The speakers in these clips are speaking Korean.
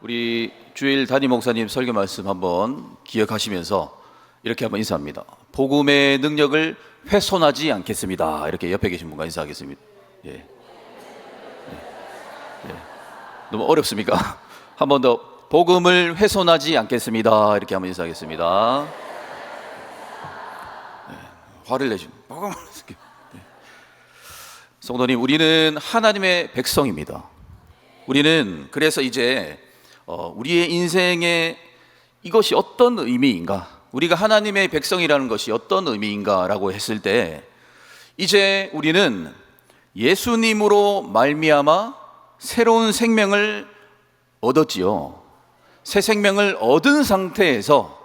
우리 주일 담임 목사님 설교 말씀 한번 기억하시면서 이렇게 한번 인사합니다. 복음의 능력을 훼손하지 않겠습니다. 이렇게 옆에 계신 분과 인사하겠습니다. 예. 너무 어렵습니까? 한 번 더. 복음을 훼손하지 않겠습니다. 이렇게 한번 인사하겠습니다. 화를 내시는. 성도님, 우리는 하나님의 백성입니다. 우리는 그래서 이제 우리의 인생에 이것이 어떤 의미인가, 우리가 하나님의 백성이라는 것이 어떤 의미인가라고 했을 때, 이제 우리는 예수님으로 말미암아 새로운 생명을 얻었지요. 새 생명을 얻은 상태에서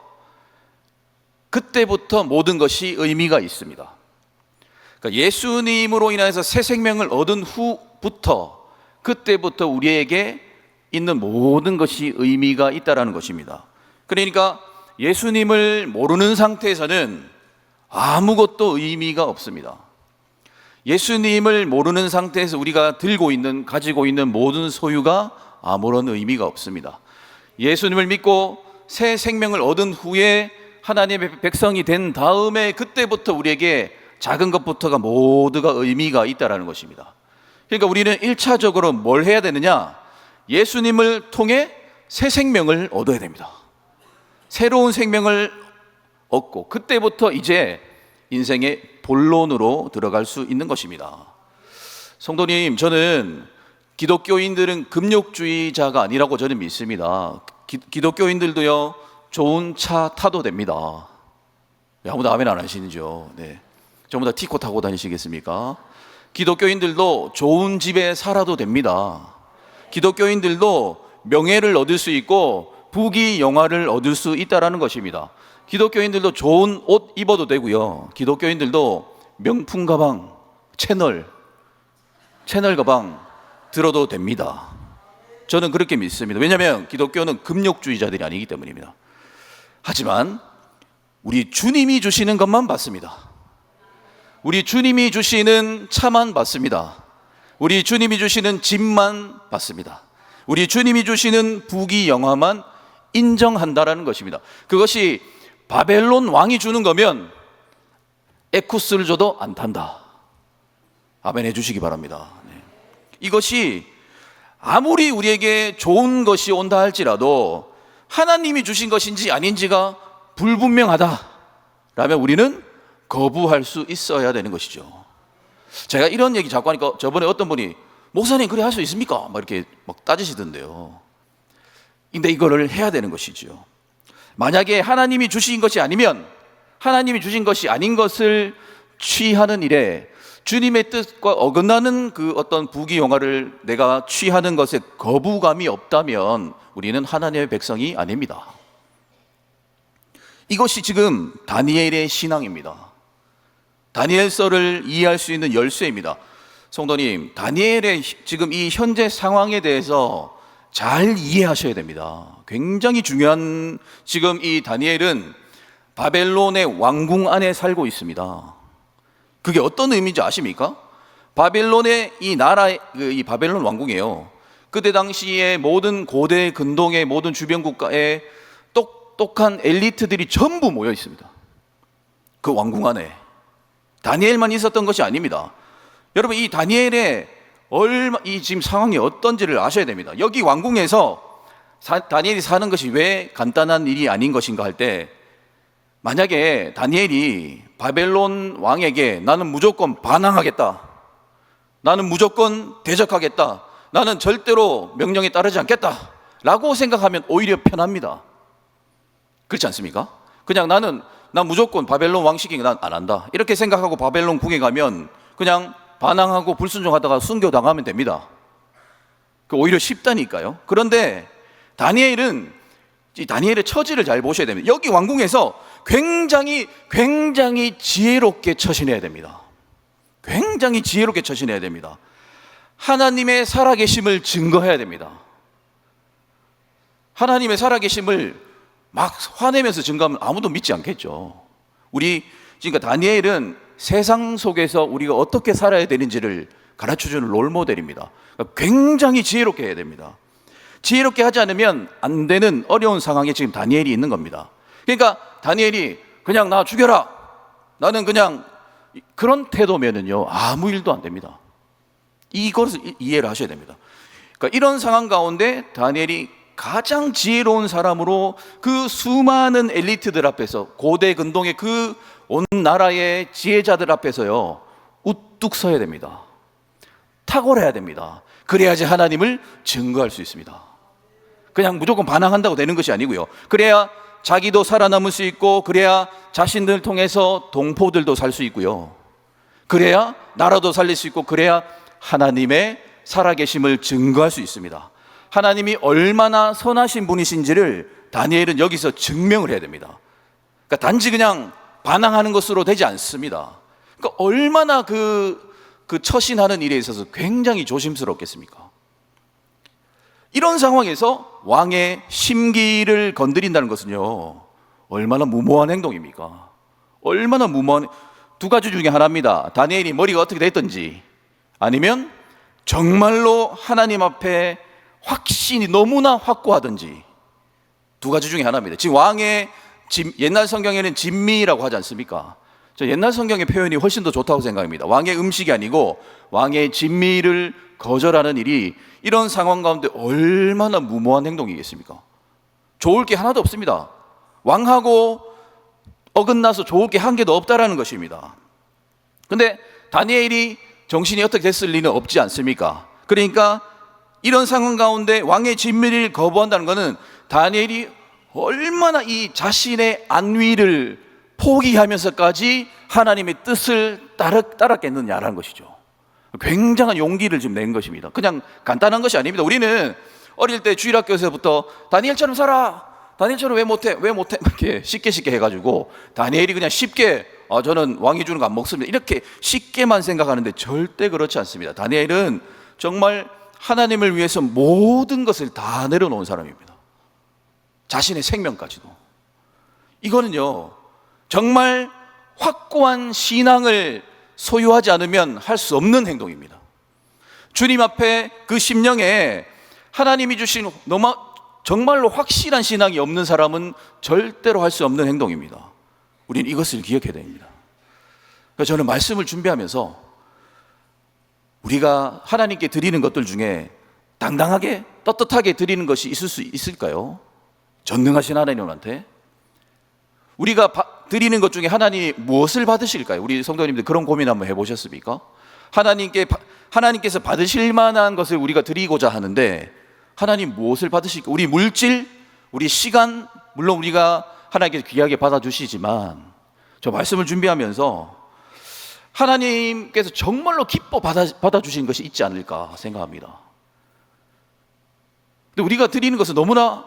그때부터 모든 것이 의미가 있습니다. 그러니까 예수님으로 인해서 새 생명을 얻은 후부터, 그때부터 우리에게 있는 모든 것이 의미가 있다라는 것입니다. 그러니까 예수님을 모르는 상태에서는 아무것도 의미가 없습니다. 예수님을 모르는 상태에서 우리가 가지고 있는 모든 소유가 아무런 의미가 없습니다. 예수님을 믿고 새 생명을 얻은 후에 하나님의 백성이 된 다음에 그때부터 우리에게 작은 것부터가 모두가 의미가 있다라는 것입니다. 그러니까 우리는 1차적으로 뭘 해야 되느냐? 예수님을 통해 새 생명을 얻어야 됩니다. 새로운 생명을 얻고 그때부터 이제 인생의 본론으로 들어갈 수 있는 것입니다. 성도님, 저는 기독교인들은 금욕주의자가 아니라고 저는 믿습니다. 기독교인들도요, 좋은 차 타도 됩니다. 아무도 아멘 안 하시는죠? 네. 전부 다 티코 타고 다니시겠습니까? 기독교인들도 좋은 집에 살아도 됩니다. 기독교인들도 명예를 얻을 수 있고 부귀 영화를 얻을 수 있다는 것입니다. 기독교인들도 좋은 옷 입어도 되고요, 기독교인들도 명품 가방, 채널 가방 들어도 됩니다. 저는 그렇게 믿습니다. 왜냐하면 기독교는 금욕주의자들이 아니기 때문입니다. 하지만 우리 주님이 주시는 것만 받습니다. 우리 주님이 주시는 차만 받습니다. 우리 주님이 주시는 집만 받습니다. 우리 주님이 주시는 부귀 영화만 인정한다라는 것입니다. 그것이 바벨론 왕이 주는 거면 에쿠스를 줘도 안 탄다. 아멘 해주시기 바랍니다. 네. 이것이 아무리 우리에게 좋은 것이 온다 할지라도 하나님이 주신 것인지 아닌지가 불분명하다라면 우리는 거부할 수 있어야 되는 것이죠. 제가 이런 얘기 자꾸 하니까 저번에 어떤 분이 목사님 그래 할 수 있습니까? 막 이렇게 막 따지시던데요. 근데 이거를 해야 되는 것이죠. 만약에 하나님이 주신 것이 아니면, 하나님이 주신 것이 아닌 것을 취하는 일에 주님의 뜻과 어긋나는 그 어떤 부귀영화를 내가 취하는 것에 거부감이 없다면 우리는 하나님의 백성이 아닙니다. 이것이 지금 다니엘의 신앙입니다. 다니엘서를 이해할 수 있는 열쇠입니다. 성도님, 다니엘의 지금 이 현재 상황에 대해서 잘 이해하셔야 됩니다. 굉장히 중요한, 지금 이 다니엘은 바벨론의 왕궁 안에 살고 있습니다. 그게 어떤 의미인지 아십니까? 바벨론의 이 나라, 이 바벨론 왕궁이에요. 그때 당시에 모든 고대 근동의 모든 주변 국가에 똑똑한 엘리트들이 전부 모여 있습니다. 그 왕궁 안에 다니엘만 있었던 것이 아닙니다. 여러분, 이 다니엘의 이 지금 상황이 어떤지를 아셔야 됩니다. 여기 왕궁에서 다니엘이 사는 것이 왜 간단한 일이 아닌 것인가 할 때, 만약에 다니엘이 바벨론 왕에게 나는 무조건 반항하겠다, 나는 무조건 대적하겠다, 나는 절대로 명령에 따르지 않겠다 라고 생각하면 오히려 편합니다. 그렇지 않습니까? 그냥 난 무조건 바벨론 왕시키기 난 안 한다 이렇게 생각하고 바벨론 궁에 가면 그냥 반항하고 불순종하다가 순교당하면 됩니다. 오히려 쉽다니까요. 그런데 다니엘의 처지를 잘 보셔야 됩니다. 여기 왕궁에서 굉장히 지혜롭게 처신해야 됩니다. 굉장히 지혜롭게 처신해야 됩니다. 하나님의 살아계심을 증거해야 됩니다. 하나님의 살아계심을 막 화내면서 증거하면 아무도 믿지 않겠죠. 그러니까 다니엘은 세상 속에서 우리가 어떻게 살아야 되는지를 가르쳐주는 롤모델입니다. 굉장히 지혜롭게 해야 됩니다. 지혜롭게 하지 않으면 안 되는 어려운 상황에 지금 다니엘이 있는 겁니다. 그러니까 다니엘이 그냥 나 죽여라, 나는 그냥 그런 태도면은요 아무 일도 안 됩니다. 이것을 이해를 하셔야 됩니다. 그러니까 이런 상황 가운데 다니엘이 가장 지혜로운 사람으로 그 수많은 엘리트들 앞에서, 고대 근동의 그 온 나라의 지혜자들 앞에서요 우뚝 서야 됩니다. 탁월해야 됩니다. 그래야지 하나님을 증거할 수 있습니다. 그냥 무조건 반항한다고 되는 것이 아니고요. 그래야 자기도 살아남을 수 있고, 그래야 자신들을 통해서 동포들도 살 수 있고요. 그래야 나라도 살릴 수 있고, 그래야 하나님의 살아계심을 증거할 수 있습니다. 하나님이 얼마나 선하신 분이신지를 다니엘은 여기서 증명을 해야 됩니다. 그러니까 단지 그냥 반항하는 것으로 되지 않습니다. 그러니까 얼마나 그 처신하는 일에 있어서 굉장히 조심스럽겠습니까? 이런 상황에서 왕의 심기를 건드린다는 것은요 얼마나 무모한 행동입니까? 얼마나 무모한, 두 가지 중에 하나입니다. 다니엘이 머리가 어떻게 됐든지, 아니면 정말로 하나님 앞에 확신이 너무나 확고하든지, 두 가지 중에 하나입니다. 지금 왕의 옛날 성경에는 진미라고 하지 않습니까? 저 옛날 성경의 표현이 훨씬 더 좋다고 생각합니다. 왕의 음식이 아니고 왕의 진미를 거절하는 일이 이런 상황 가운데 얼마나 무모한 행동이겠습니까? 좋을 게 하나도 없습니다. 왕하고 어긋나서 좋을 게 한 개도 없다라는 것입니다. 근데 다니엘이 정신이 어떻게 됐을 리는 없지 않습니까? 그러니까 이런 상황 가운데 왕의 진미를 거부한다는 것은 다니엘이 얼마나 이 자신의 안위를 포기하면서까지 하나님의 뜻을 따랐겠느냐라는 것이죠. 굉장한 용기를 지금 낸 것입니다. 그냥 간단한 것이 아닙니다. 우리는 어릴 때 주일학교에서부터 다니엘처럼 살아, 다니엘처럼 왜 못해 이렇게 쉽게 해가지고 다니엘이 그냥 쉽게 저는 왕이 주는 거 안 먹습니다 이렇게 쉽게만 생각하는데 절대 그렇지 않습니다. 다니엘은 정말 하나님을 위해서 모든 것을 다 내려놓은 사람입니다. 자신의 생명까지도. 이거는요 정말 확고한 신앙을 소유하지 않으면 할 수 없는 행동입니다. 주님 앞에 그 심령에 하나님이 주신 정말로 확실한 신앙이 없는 사람은 절대로 할 수 없는 행동입니다. 우리는 이것을 기억해야 됩니다. 그래서 저는 말씀을 준비하면서 우리가 하나님께 드리는 것들 중에 당당하게 떳떳하게 드리는 것이 있을 수 있을까요? 전능하신 하나님한테 우리가 드리는 것 중에 하나님이 무엇을 받으실까요? 우리 성도님들 그런 고민 한번 해보셨습니까? 하나님께서 받으실 만한 것을 우리가 드리고자 하는데 하나님 무엇을 받으실까? 우리 물질, 우리 시간, 물론 우리가 하나님께서 귀하게 받아주시지만 저 말씀을 준비하면서 하나님께서 정말로 기뻐 받아주신 것이 있지 않을까 생각합니다. 근데 우리가 드리는 것은 너무나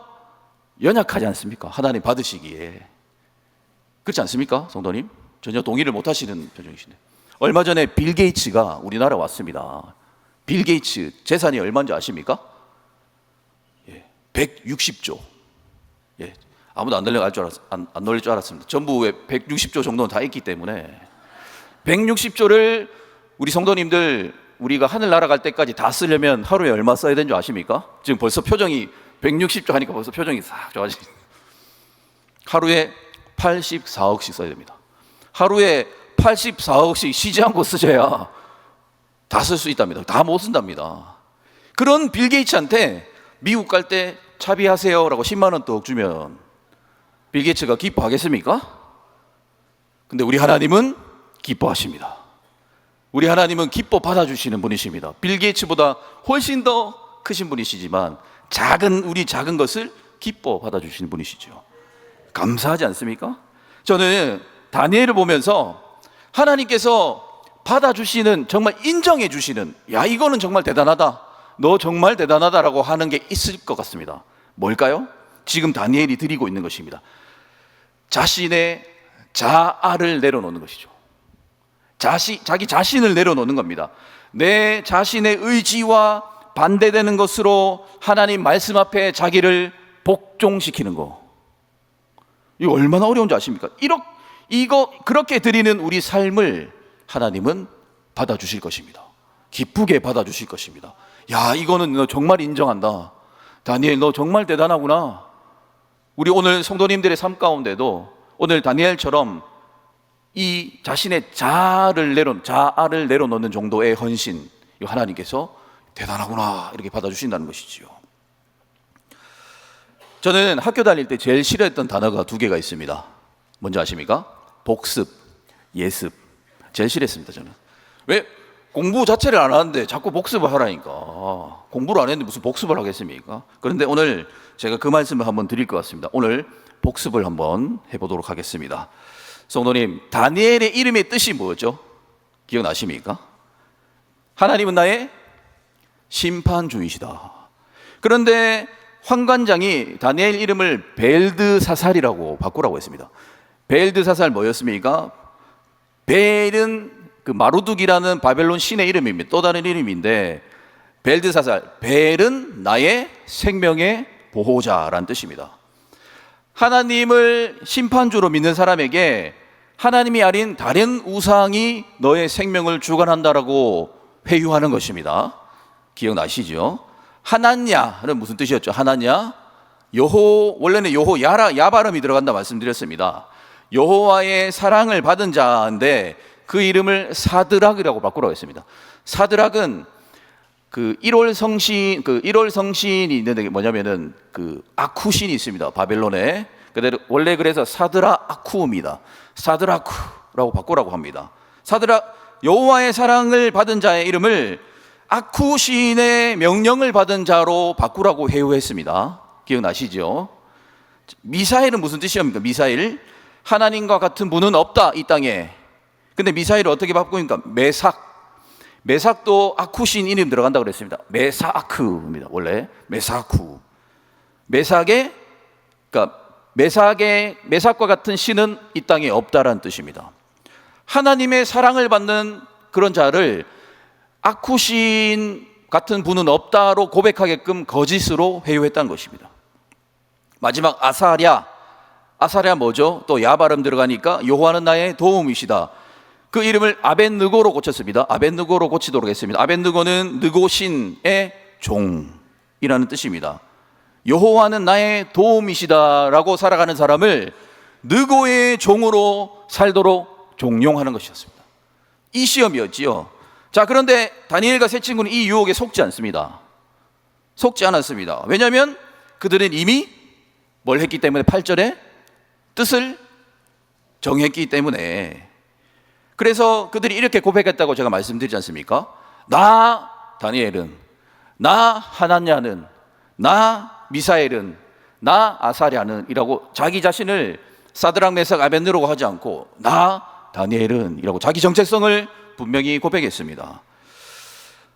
연약하지 않습니까? 하나님 받으시기에. 그렇지 않습니까? 성도님? 전혀 동의를 못 하시는 표정이시네. 얼마 전에 빌 게이츠가 우리나라 왔습니다. 빌 게이츠 재산이 얼마인지 아십니까? 160조. 아무도 안 놀릴 줄 알았습니다. 전부 160조 정도는 다 있기 때문에 160조를 우리 성도님들 우리가 하늘 날아갈 때까지 다 쓰려면 하루에 얼마 써야 되는 줄 아십니까? 지금 벌써 표정이 160조 하니까 벌써 표정이 싹 좋아지네. 하루에 84억씩 써야 됩니다. 하루에 84억씩 쉬지 않고 쓰셔야 다 쓸 수 있답니다. 다 못 쓴답니다. 그런 빌 게이츠한테 미국 갈 때 차비하세요 라고 10만 원 떡 주면 빌 게이츠가 기뻐하겠습니까? 근데 우리 하나님은 기뻐하십니다. 우리 하나님은 기뻐 받아주시는 분이십니다. 빌 게이츠보다 훨씬 더 크신 분이시지만 우리 작은 것을 기뻐 받아주시는 분이시죠. 감사하지 않습니까? 저는 다니엘을 보면서 하나님께서 받아주시는, 정말 인정해 주시는, 야 이거는 정말 대단하다, 너 정말 대단하다라고 하는 게 있을 것 같습니다. 뭘까요? 지금 다니엘이 드리고 있는 것입니다. 자신의 자아를 내려놓는 것이죠. 자기 자신을 내려놓는 겁니다. 내 자신의 의지와 반대되는 것으로 하나님 말씀 앞에 자기를 복종시키는 거. 이거 얼마나 어려운지 아십니까? 그렇게 드리는 우리 삶을 하나님은 받아주실 것입니다. 기쁘게 받아주실 것입니다. 야, 이거는 너 정말 인정한다. 다니엘 너 정말 대단하구나. 우리 오늘 성도님들의 삶 가운데도 오늘 다니엘처럼 이 자신의 자아를 내려놓는 정도의 헌신, 하나님께서 대단하구나 이렇게 받아주신다는 것이지요. 저는 학교 다닐 때 제일 싫어했던 단어가 두 개가 있습니다. 뭔지 아십니까? 복습, 예습. 제일 싫어했습니다. 저는. 왜? 공부 자체를 안 하는데 자꾸 복습을 하라니까. 공부를 안 했는데 무슨 복습을 하겠습니까? 그런데 오늘 제가 그 말씀을 한번 드릴 것 같습니다. 오늘 복습을 한번 해보도록 하겠습니다. 성도님, 다니엘의 이름의 뜻이 뭐죠? 기억나십니까? 하나님은 나의 심판주이시다. 그런데 환관장이 다니엘 이름을 벨드사살이라고 바꾸라고 했습니다. 벨드사살 뭐였습니까? 벨은 그 마루둑이라는 바벨론 신의 이름입니다. 또 다른 이름인데 벨드사살, 벨은 나의 생명의 보호자라는 뜻입니다. 하나님을 심판주로 믿는 사람에게 하나님이 아닌 다른 우상이 너의 생명을 주관한다라고 회유하는 것입니다. 기억나시죠? 하나냐는 무슨 뜻이었죠? 하나냐? 원래는 야 발음이 들어간다 말씀드렸습니다. 여호와의 사랑을 받은 자인데 그 이름을 사드락이라고 바꾸라고 했습니다. 사드락은 그 1월 성신이 있는데 뭐냐면은 그 아쿠신이 있습니다. 바벨론에. 원래 그래서 사드라아쿠입니다. 사드라쿠라고 바꾸라고 합니다. 여호와의 사랑을 받은 자의 이름을 아쿠신의 명령을 받은 자로 바꾸라고 회유했습니다. 기억나시죠? 미사엘은 무슨 뜻이옵니까? 미사엘, 하나님과 같은 분은 없다 이 땅에. 근데 미사일을 어떻게 바꾸니까 메삭도 아쿠신 이름 들어간다고 그랬습니다. 메사아크입니다. 원래 메사쿠. 메삭과 같은 신은 이 땅에 없다라는 뜻입니다. 하나님의 사랑을 받는 그런 자를 아쿠신 같은 분은 없다로 고백하게끔 거짓으로 회유했다는 것입니다. 마지막 아사랴 뭐죠? 또 야 발음 들어가니까 여호와는 나의 도움이시다. 그 이름을 아벳느고로 고쳤습니다. 아벳느고로 고치도록 했습니다. 아벳느고는 느고신의 종이라는 뜻입니다. 여호와는 나의 도움이시다라고 살아가는 사람을 느고의 종으로 살도록 종용하는 것이었습니다. 이 시험이었지요. 자, 그런데 다니엘과 세 친구는 이 유혹에 속지 않습니다. 속지 않았습니다. 왜냐하면 그들은 이미 뭘 했기 때문에 8절에 뜻을 정했기 때문에. 그래서 그들이 이렇게 고백했다고 제가 말씀드리지 않습니까? 나 다니엘은, 나 하나냐는, 나 미사엘은, 나 아사랴는 이라고 자기 자신을 사드락 메삭 아벳느고라고 하지 않고 나 다니엘은 이라고 자기 정체성을 분명히 고백했습니다.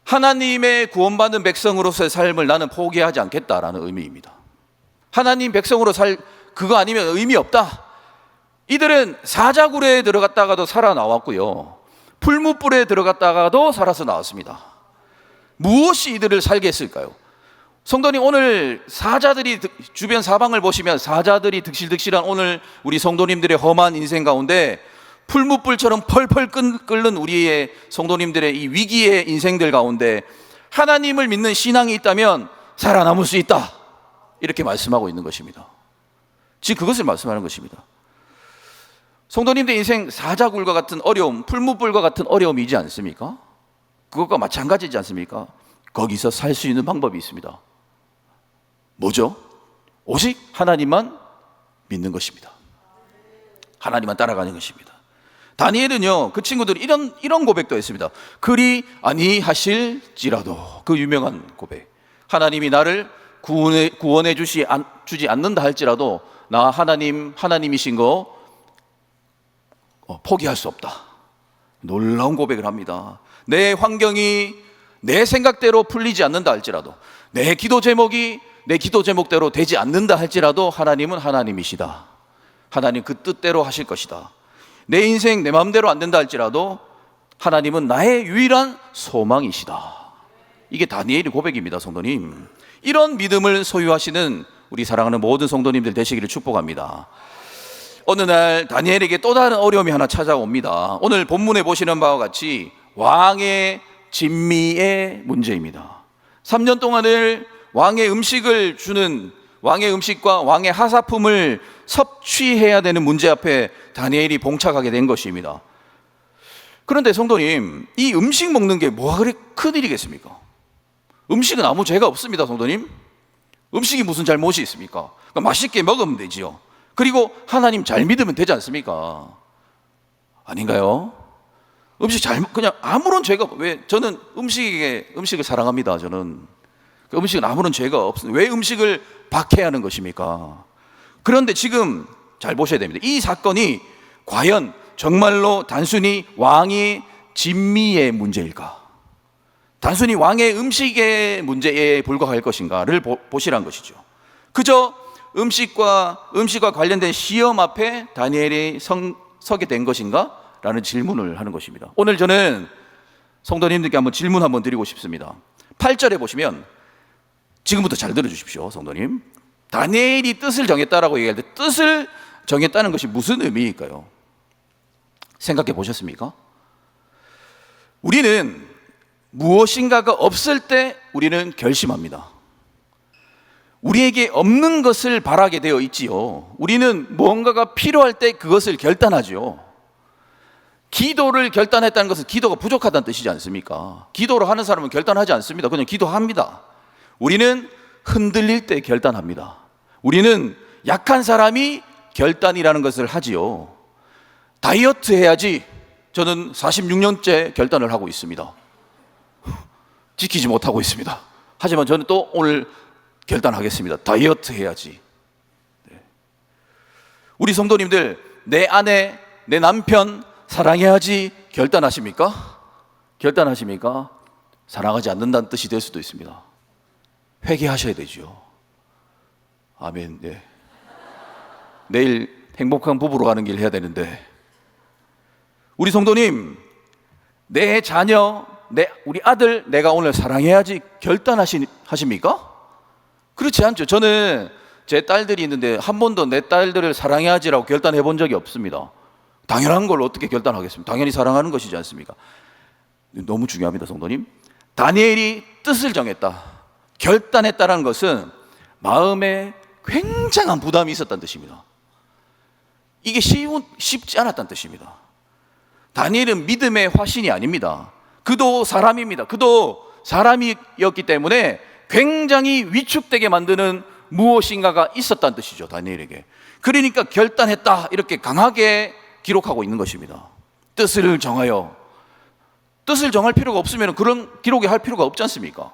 하나님의 구원받은 백성으로서의 삶을 나는 포기하지 않겠다라는 의미입니다. 하나님 백성으로 그거 아니면 의미 없다. 이들은 사자굴에 들어갔다가도 살아나왔고요, 풀무불에 들어갔다가도 살아서 나왔습니다. 무엇이 이들을 살게 했을까요? 성도님, 오늘 사자들이 주변 사방을 보시면 사자들이 득실득실한 오늘 우리 성도님들의 험한 인생 가운데 풀무불처럼 펄펄 끓는 우리의 성도님들의 이 위기의 인생들 가운데 하나님을 믿는 신앙이 있다면 살아남을 수 있다, 이렇게 말씀하고 있는 것입니다. 지금 그것을 말씀하는 것입니다. 성도님들 인생 사자굴과 같은 어려움, 풀무불과 같은 어려움이지 않습니까? 그것과 마찬가지지 않습니까? 거기서 살 수 있는 방법이 있습니다. 뭐죠? 오직 하나님만 믿는 것입니다. 하나님만 따라가는 것입니다. 다니엘은요, 그 친구들이 이런 고백도 했습니다. 그리 아니하실지라도, 그 유명한 고백. 하나님이 나를 구원해 주지 않는다 할지라도 나 하나님이신 거 포기할 수 없다. 놀라운 고백을 합니다. 내 환경이 내 생각대로 풀리지 않는다 할지라도, 내 기도 제목이 내 기도 제목대로 되지 않는다 할지라도 하나님은 하나님이시다. 하나님 그 뜻대로 하실 것이다. 내 인생 내 마음대로 안 된다 할지라도 하나님은 나의 유일한 소망이시다. 이게 다니엘의 고백입니다. 성도님, 이런 믿음을 소유하시는 우리 사랑하는 모든 성도님들 되시기를 축복합니다. 어느 날 다니엘에게 또 다른 어려움이 하나 찾아옵니다. 오늘 본문에 보시는 바와 같이 왕의 진미의 문제입니다. 3년 동안을 왕의 음식을 주는 왕의 음식과 왕의 하사품을 섭취해야 되는 문제 앞에 다니엘이 봉착하게 된 것입니다. 그런데 성도님, 이 음식 먹는 게 뭐가 그리 큰일이겠습니까? 음식은 아무 죄가 없습니다, 성도님. 음식이 무슨 잘못이 있습니까? 그러니까 맛있게 먹으면 되지요. 그리고 하나님 잘 믿으면 되지 않습니까? 아닌가요? 음식 그냥 아무런 죄가 왜 저는 음식을 사랑합니다. 저는 그 음식은 아무런 죄가 없습니다. 왜 음식을 박해하는 것입니까? 그런데 지금 잘 보셔야 됩니다. 이 사건이 과연 정말로 단순히 왕의 진미의 문제일까? 단순히 왕의 음식의 문제에 불과할 것인가를 보시란 것이죠. 그저 음식과 관련된 시험 앞에 다니엘이 서게 된 것인가? 라는 질문을 하는 것입니다. 오늘 저는 성도님들께 질문 한번 드리고 싶습니다. 8절에 보시면, 지금부터 잘 들어주십시오, 성도님. 다니엘이 뜻을 정했다라고 얘기할 때 뜻을 정했다는 것이 무슨 의미일까요? 생각해 보셨습니까? 우리는 무엇인가가 없을 때 우리는 결심합니다. 우리에게 없는 것을 바라게 되어 있지요. 우리는 무언가가 필요할 때 그것을 결단하죠. 기도를 결단했다는 것은 기도가 부족하다는 뜻이지 않습니까? 기도를 하는 사람은 결단하지 않습니다. 그냥 기도합니다. 우리는 흔들릴 때 결단합니다. 우리는 약한 사람이 결단이라는 것을 하지요. 다이어트 해야지. 저는 46년째 결단을 하고 있습니다. 지키지 못하고 있습니다. 하지만 저는 또 오늘 결단하겠습니다. 다이어트 해야지. 우리 성도님들, 내 아내, 내 남편 사랑해야지 결단하십니까? 결단하십니까? 사랑하지 않는다는 뜻이 될 수도 있습니다. 회개하셔야 되죠. 아멘. 네. 내일 행복한 부부로 가는 길 해야 되는데, 우리 성도님, 내 자녀, 우리 아들 내가 오늘 사랑해야지 결단하십니까? 그렇지 않죠. 저는 제 딸들이 있는데 한 번도 내 딸들을 사랑해야지라고 결단해 본 적이 없습니다. 당연한 걸 어떻게 결단하겠습니까? 당연히 사랑하는 것이지 않습니까? 너무 중요합니다, 성도님. 다니엘이 뜻을 정했다, 결단했다는 것은 마음에 굉장한 부담이 있었다는 뜻입니다. 이게 쉽지 않았다는 뜻입니다. 다니엘은 믿음의 화신이 아닙니다. 그도 사람입니다. 그도 사람이었기 때문에 굉장히 위축되게 만드는 무엇인가가 있었다는 뜻이죠, 다니엘에게. 그러니까 결단했다, 이렇게 강하게 기록하고 있는 것입니다. 뜻을 정하여. 뜻을 정할 필요가 없으면 그런 기록이 할 필요가 없지 않습니까?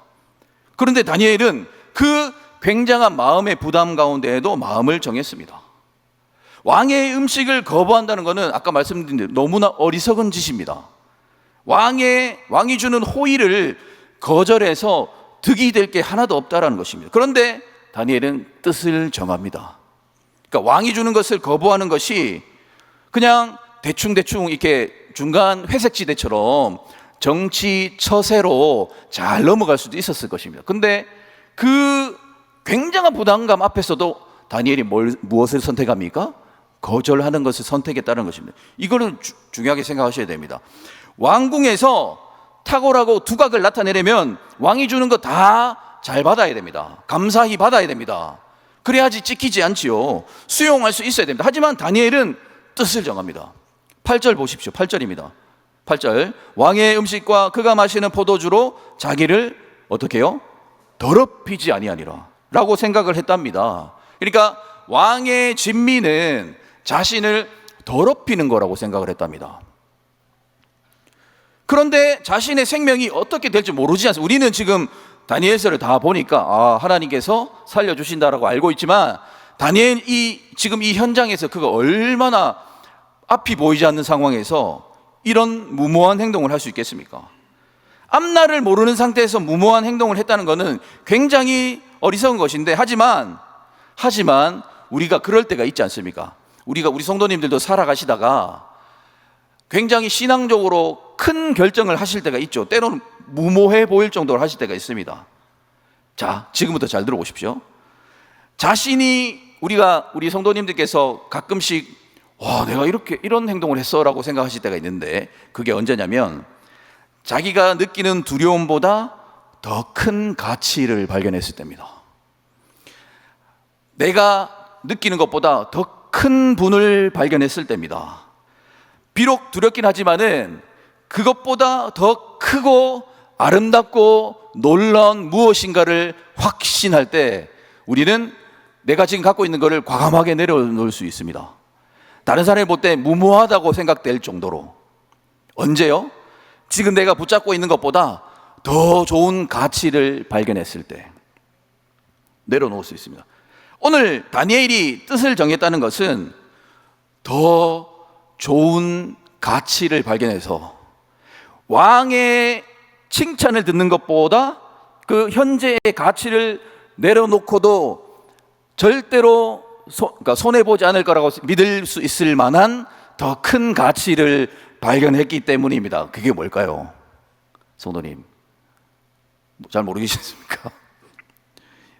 그런데 다니엘은 그 굉장한 마음의 부담 가운데에도 마음을 정했습니다. 왕의 음식을 거부한다는 것은 아까 말씀드린 대로 너무나 어리석은 짓입니다. 왕이 주는 호의를 거절해서 득이 될 게 하나도 없다라는 것입니다. 그런데 다니엘은 뜻을 정합니다. 그러니까 왕이 주는 것을 거부하는 것이 그냥 대충 이렇게 중간 회색지대처럼 정치 처세로 잘 넘어갈 수도 있었을 것입니다. 근데 그 굉장한 부담감 앞에서도 다니엘이 무엇을 선택합니까? 거절하는 것을 선택했다는 것입니다. 이거는 중요하게 생각하셔야 됩니다. 왕궁에서 탁월하고 두각을 나타내려면 왕이 주는 거 다 잘 받아야 됩니다. 감사히 받아야 됩니다. 그래야지 찍히지 않지요. 수용할 수 있어야 됩니다. 하지만 다니엘은 뜻을 정합니다. 8절 보십시오. 8절입니다. 8절, 왕의 음식과 그가 마시는 포도주로 자기를 어떻게 해요? 더럽히지 아니하니라 라고 생각을 했답니다. 그러니까 왕의 진미는 자신을 더럽히는 거라고 생각을 했답니다. 그런데 자신의 생명이 어떻게 될지 모르지 않습니까? 우리는 지금 다니엘서를 다 보니까 하나님께서 살려주신다라고 알고 있지만, 다니엘이 지금 이 현장에서 그가 얼마나 앞이 보이지 않는 상황에서 이런 무모한 행동을 할 수 있겠습니까? 앞날을 모르는 상태에서 무모한 행동을 했다는 것은 굉장히 어리석은 것인데, 하지만 우리가 그럴 때가 있지 않습니까? 우리 성도님들도 살아가시다가 굉장히 신앙적으로 큰 결정을 하실 때가 있죠. 때로는 무모해 보일 정도로 하실 때가 있습니다. 자, 지금부터 잘 들어보십시오. 우리 성도님들께서 가끔씩 내가 이런 행동을 했어 라고 생각하실 때가 있는데, 그게 언제냐면 자기가 느끼는 두려움보다 더 큰 가치를 발견했을 때입니다. 내가 느끼는 것보다 더 큰 분을 발견했을 때입니다. 비록 두렵긴 하지만은 그것보다 더 크고 아름답고 놀라운 무엇인가를 확신할 때 우리는 내가 지금 갖고 있는 것을 과감하게 내려놓을 수 있습니다. 다른 사람이 볼 때 무모하다고 생각될 정도로. 언제요? 지금 내가 붙잡고 있는 것보다 더 좋은 가치를 발견했을 때 내려놓을 수 있습니다. 오늘 다니엘이 뜻을 정했다는 것은 더 좋은 가치를 발견해서 왕의 칭찬을 듣는 것보다 그 현재의 가치를 내려놓고도 절대로 손해보지 않을 거라고 믿을 수 있을 만한 더 큰 가치를 발견했기 때문입니다. 그게 뭘까요? 성도님, 잘 모르겠습니까?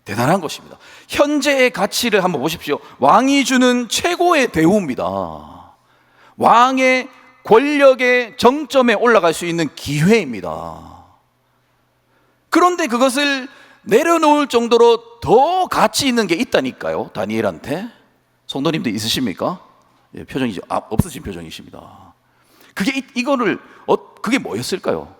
대단한 것입니다. 현재의 가치를 한번 보십시오. 왕이 주는 최고의 대우입니다. 왕의 권력의 정점에 올라갈 수 있는 기회입니다. 그런데 그것을 내려놓을 정도로 더 가치 있는 게 있다니까요, 다니엘한테. 성도님도 있으십니까? 예, 표정이 없으신 표정이십니다. 그게 뭐였을까요?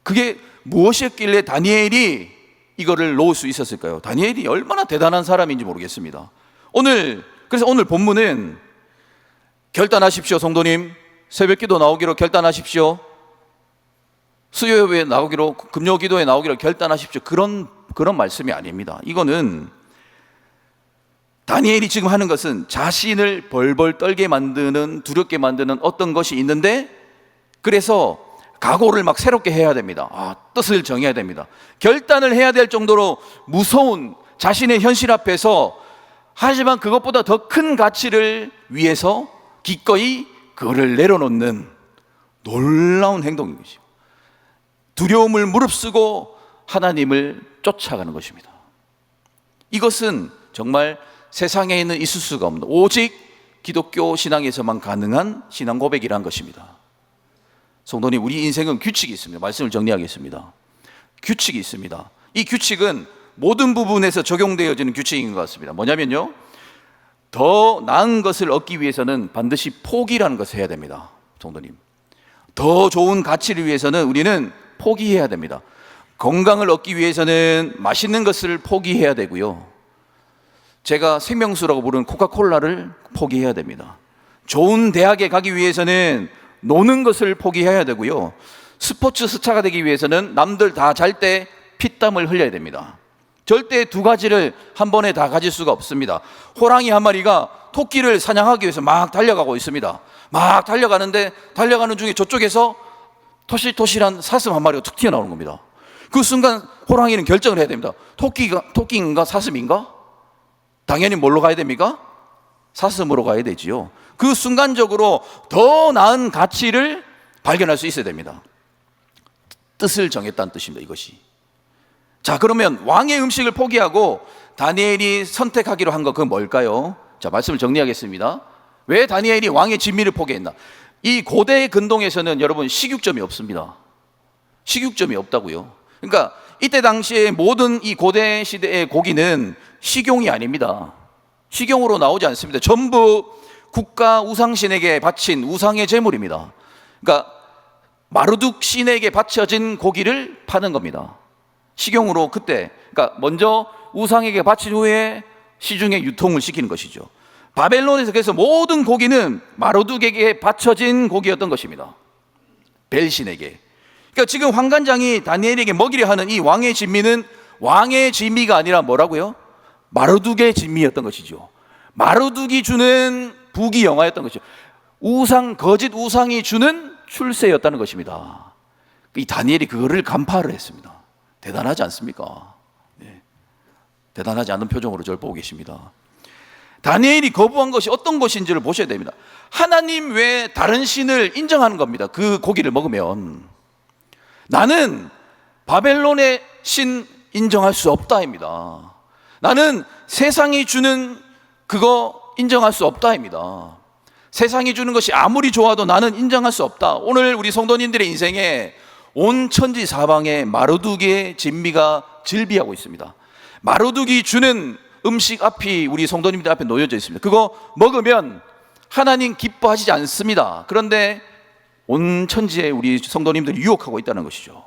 그게 무엇이었길래 다니엘이 이거를 놓을 수 있었을까요? 다니엘이 얼마나 대단한 사람인지 모르겠습니다. 그래서 오늘 본문은 결단하십시오, 성도님. 새벽 기도 나오기로 결단하십시오. 수요예배 나오기로, 금요 기도에 나오기로 결단하십시오. 그런 말씀이 아닙니다. 이거는 다니엘이 지금 하는 것은 자신을 벌벌 떨게 만드는, 두렵게 만드는 어떤 것이 있는데, 그래서 각오를 막 새롭게 해야 됩니다. 뜻을 정해야 됩니다. 결단을 해야 될 정도로 무서운 자신의 현실 앞에서, 하지만 그것보다 더 큰 가치를 위해서 기꺼이 그거를 내려놓는 놀라운 행동인 것이죠. 두려움을 무릅쓰고 하나님을 쫓아가는 것입니다. 이것은 정말 세상에 있을 수가 없는, 오직 기독교 신앙에서만 가능한 신앙 고백이란 것입니다. 성도님, 우리 인생은 규칙이 있습니다. 말씀을 정리하겠습니다. 규칙이 있습니다. 이 규칙은 모든 부분에서 적용되어지는 규칙인 것 같습니다. 뭐냐면요, 더 나은 것을 얻기 위해서는 반드시 포기라는 것을 해야 됩니다. 성도님, 더 좋은 가치를 위해서는 우리는 포기해야 됩니다. 건강을 얻기 위해서는 맛있는 것을 포기해야 되고요, 제가 생명수라고 부르는 코카콜라를 포기해야 됩니다. 좋은 대학에 가기 위해서는 노는 것을 포기해야 되고요, 스포츠 스타가 되기 위해서는 남들 다 잘 때 피땀을 흘려야 됩니다. 절대 두 가지를 한 번에 다 가질 수가 없습니다. 호랑이 한 마리가 토끼를 사냥하기 위해서 막 달려가고 있습니다. 막 달려가는데, 달려가는 중에 저쪽에서 토실토실한 사슴 한 마리가 툭 튀어나오는 겁니다. 그 순간 호랑이는 결정을 해야 됩니다. 토끼인가 사슴인가? 당연히 뭘로 가야 됩니까? 사슴으로 가야 되지요. 그 순간적으로 더 나은 가치를 발견할 수 있어야 됩니다. 뜻을 정했다는 뜻입니다, 이것이. 자, 그러면 왕의 음식을 포기하고 다니엘이 선택하기로 한 거, 그건 뭘까요? 자, 말씀을 정리하겠습니다. 왜 다니엘이 왕의 진미를 포기했나? 이 고대 근동에서는 여러분 식육점이 없습니다. 식육점이 없다고요. 그러니까 이때 당시에 모든 이 고대 시대의 고기는 식용이 아닙니다. 식용으로 나오지 않습니다. 전부 국가 우상신에게 바친 우상의 제물입니다. 그러니까 마르둑 신에게 바쳐진 고기를 파는 겁니다. 식용으로 그때, 그러니까 먼저 우상에게 바친 후에 시중에 유통을 시키는 것이죠. 바벨론에서 그래서 모든 고기는 마르둑에게 바쳐진 고기였던 것입니다. 벨신에게. 그러니까 지금 환관장이 다니엘에게 먹이려 하는 이 왕의 진미는 왕의 진미가 아니라 뭐라고요? 마르둑의 진미였던 것이죠. 마르둑이 주는 부귀영화였던 것이죠. 거짓 우상이 주는 출세였다는 것입니다. 이 다니엘이 그거를 간파를 했습니다. 대단하지 않습니까? 네. 대단하지 않은 표정으로 저를 보고 계십니다. 다니엘이 거부한 것이 어떤 것인지를 보셔야 됩니다. 하나님 외에 다른 신을 인정하는 겁니다. 그 고기를 먹으면 나는 바벨론의 신 인정할 수 없다입니다. 나는 세상이 주는 그거 인정할 수 없다입니다. 세상이 주는 것이 아무리 좋아도 나는 인정할 수 없다. 오늘 우리 성도님들의 인생에 온 천지 사방에 마루두기의 진미가 즐비하고 있습니다. 마루두기 주는 음식 앞이 우리 성도님들 앞에 놓여져 있습니다. 그거 먹으면 하나님 기뻐하시지 않습니다. 그런데 온 천지에 우리 성도님들이 유혹하고 있다는 것이죠.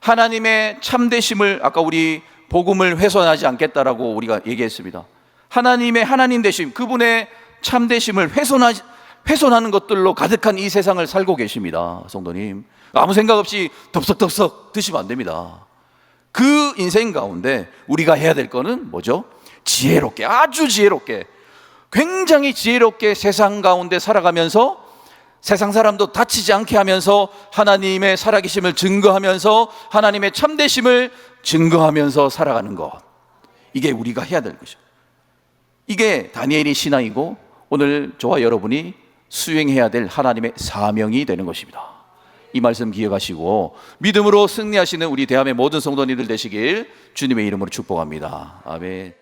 하나님의 참되심을, 아까 우리 복음을 훼손하지 않겠다라고 우리가 얘기했습니다. 하나님의 하나님 되심, 그분의 참되심을 훼손하는 것들로 가득한 이 세상을 살고 계십니다. 성도님, 아무 생각 없이 덥석덥석 드시면 안 됩니다. 그 인생 가운데 우리가 해야 될 거는 뭐죠? 지혜롭게, 아주 지혜롭게, 굉장히 지혜롭게 세상 가운데 살아가면서 세상 사람도 다치지 않게 하면서 하나님의 살아계심을 증거하면서 하나님의 참되심을 증거하면서 살아가는 것, 이게 우리가 해야 될 것이죠. 이게 다니엘의 신앙이고 오늘 저와 여러분이 수행해야 될 하나님의 사명이 되는 것입니다. 이 말씀 기억하시고 믿음으로 승리하시는 우리 대한민국 모든 성도님들 되시길 주님의 이름으로 축복합니다. 아멘.